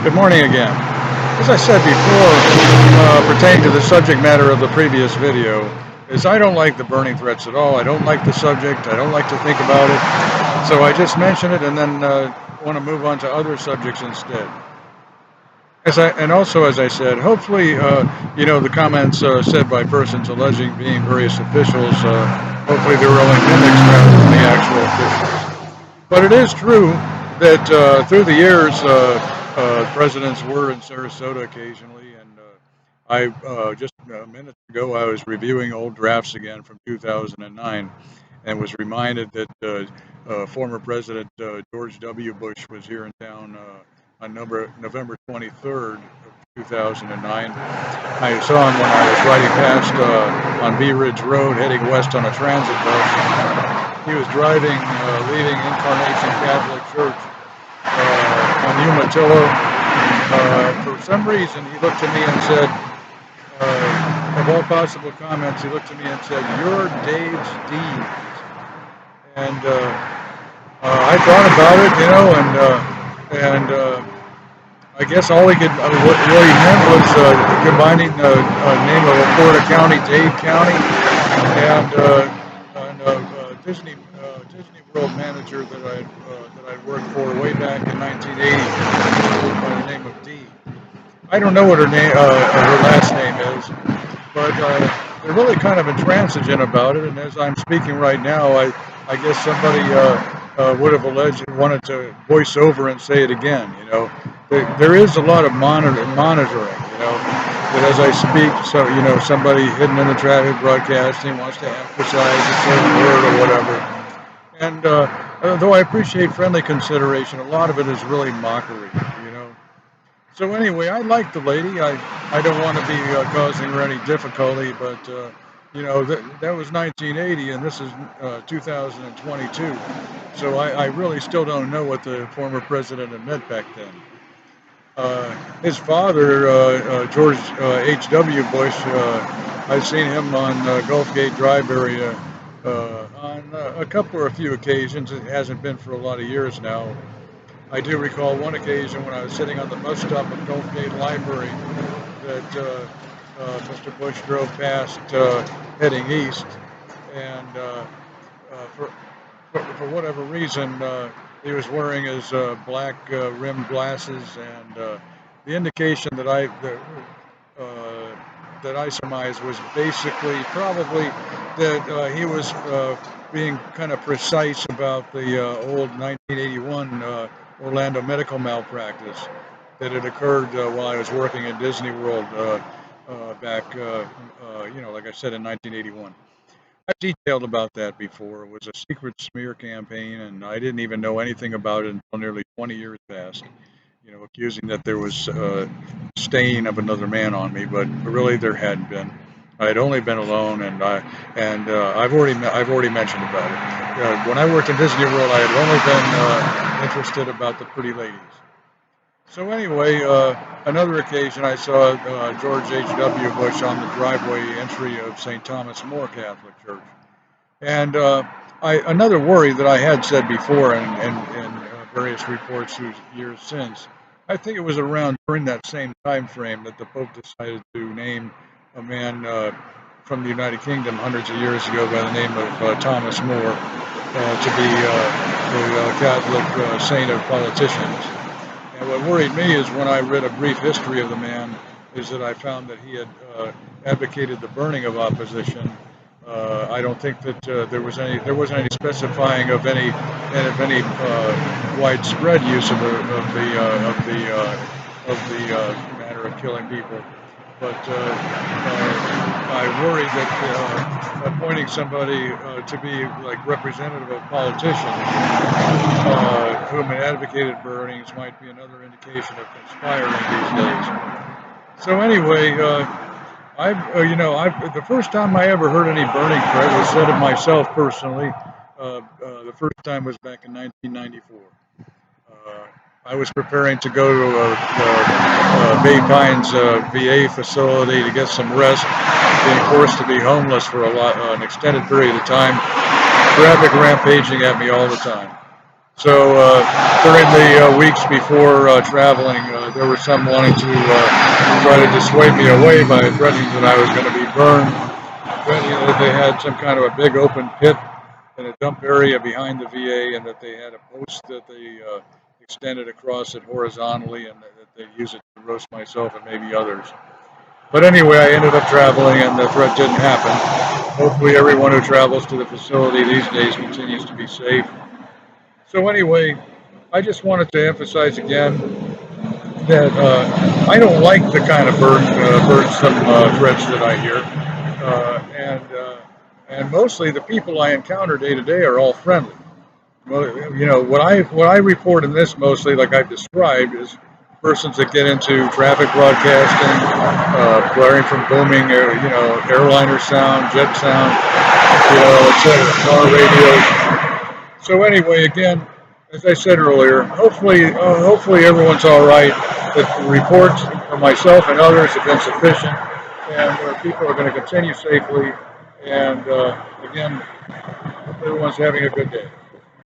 Good morning again. As I said before, pertaining to the subject matter of the previous video, is I don't like the burning threats at all. I don't like the subject. I don't like to think about it. So I just mention it and then want to move on to other subjects instead. And also, as I said, hopefully, the comments said by persons alleging being various officials, hopefully they're only mimics rather than the actual officials. But it is true that through the years, presidents were in Sarasota occasionally, and just a minute ago I was reviewing old drafts again from 2009, and was reminded that former President George W. Bush was here in town on November 23rd of 2009. I saw him when I was riding past on Bee Ridge Road, heading west on a transit bus. He was driving, leaving Incarnation Catholic Church on Umatillo. For some reason, he looked at me and said, of all possible comments, he looked at me and said, "You're Dade's deed." And I thought about it, and I guess all he could, what he meant was combining the name of Florida County, Dade County, and Disney World manager that I'd worked for way back in 1980 by the name of Dee. I don't know what her last name is, but they're really kind of intransigent about it. And as I'm speaking right now, I guess somebody would have wanted to voice over and say it again. There is a lot of monitoring. That as I speak, so somebody hidden in the traffic broadcasting wants to emphasize a certain word or whatever. And though I appreciate friendly consideration, a lot of it is really mockery. So anyway, I like the lady. I don't want to be causing her any difficulty, but that was 1980, and this is 2022. So I really still don't know what the former president had meant back then. His father, George H.W. Bush, I've seen him on Gulf Gate Drive area on a couple or a few occasions. It hasn't been for a lot of years now. I do recall one occasion when I was sitting on the bus stop at Gulf Gate Library that Mr. Bush drove past heading east, and for whatever reason he was wearing his black rimmed glasses, and the indication that I surmised was basically probably that he was being kind of precise about the old 1981 Orlando medical malpractice that had occurred while I was working at Disney World back, like I said, in 1981. I've detailed about that before. It was a secret smear campaign, and I didn't even know anything about it until nearly 20 years passed. Accusing that there was stain of another man on me, but really there hadn't been. I had only been alone, and I've already mentioned about it. When I worked in Disney World, I had only been interested about the pretty ladies. So anyway, another occasion I saw George H.W. Bush on the driveway entry of St. Thomas More Catholic Church, and another worry that I had said before in various reports years since. I think it was around during that same time frame that the Pope decided to name a man from the United Kingdom hundreds of years ago by the name of Thomas More to be the Catholic saint of politicians. And what worried me is when I read a brief history of the man, is that I found that he had advocated the burning of opposition. I don't think that there wasn't any specifying of any widespread use of the matter of killing people. But I worry that appointing somebody to be like representative of politicians whom had advocated burnings might be another indication of conspiring these days. So anyway. The first time I ever heard any burning threat was said of myself personally. The first time was back in 1994. I was preparing to go to Bay Pines VA facility to get some rest, being forced to be homeless for an extended period of time. Traffic rampaging at me all the time. So during the weeks before traveling, there were some wanting to try to dissuade me away by threatening that I was going to be burned, threatening that they had some kind of a big open pit in a dump area behind the VA, and that they had a post that they extended across it horizontally, and that they'd use it to roast myself and maybe others. But anyway, I ended up traveling, and the threat didn't happen. Hopefully, everyone who travels to the facility these days continues to be safe. So anyway, I just wanted to emphasize again that I don't like the kind of burdensome threats that I hear, and mostly the people I encounter day to day are all friendly. Well, you know what I report in this mostly, like I've described, is persons that get into traffic broadcasting, blaring from booming, airliner sound, jet sound, etc., car radios. So anyway, again, as I said earlier, hopefully everyone's all right. The reports from myself and others have been sufficient, and people are going to continue safely. And again, hope everyone's having a good day.